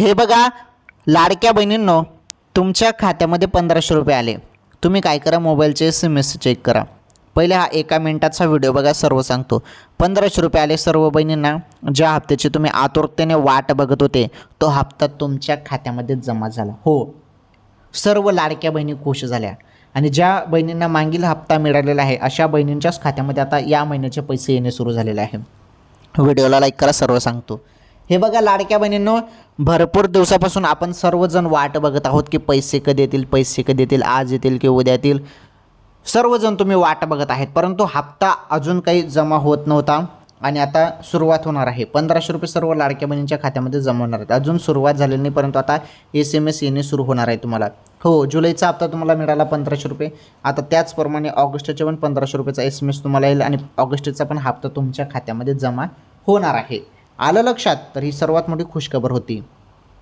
हे बघा लाडक्या बहिणींनो, तुमच्या खात्यामध्ये 1500 रुपये आले. तुम्ही काय करा, मोबाईलचे SMS चेक करा. पहिले हा 1 मिनिटाचा व्हिडिओ बघा, सर्व सांगतो. 1500 रुपये आले सर्व बहिणींना. ज्या हप्त्याची तुम्ही आतुरतेने वाट बघत होते तो हप्ता तुमच्या खात्यामध्ये जमा झाला. हो, सर्व लाडक्या बहिणी खुश झाल्या. आणि ज्या बहिणींना मागील हप्ता मिळालेला आहे अशा बहिणींच्याच खात्यामध्ये आता या महिन्याचे पैसे येणे सुरू झालेले आहे. व्हिडिओला लाईक करा, सर्व सांगतो. हे बघा लाडक्या बहिणींनो, भरपूर दिवसापासून आपण सर्वजण वाट बघत आहोत की पैसे कधी येतील, पैसे कधी येतील, आज येतील की उद्या येतील. सर्वजण तुम्ही वाट बघत आहेत, परंतु हप्ता अजून काही जमा होत नव्हता आणि आता सुरुवात होणार आहे. 1500 रुपये सर्व लाडक्या बहिणींच्या खात्यामध्ये जमा होणार आहेत. अजून सुरुवात झालेली नाही, परंतु आता SMS येणे सुरू होणार आहे तुम्हाला. हो, जुलैचा हप्ता तुम्हाला मिळाला 1500 रुपये. आता त्याचप्रमाणे ऑगस्टचे पण 1500 रुपयाचा SMS तुम्हाला येईल आणि ऑगस्टचा पण हप्ता तुमच्या खात्यामध्ये जमा होणार आहे. आलं लक्षात? तर ही सर्वात मोठी खुशखबर होती.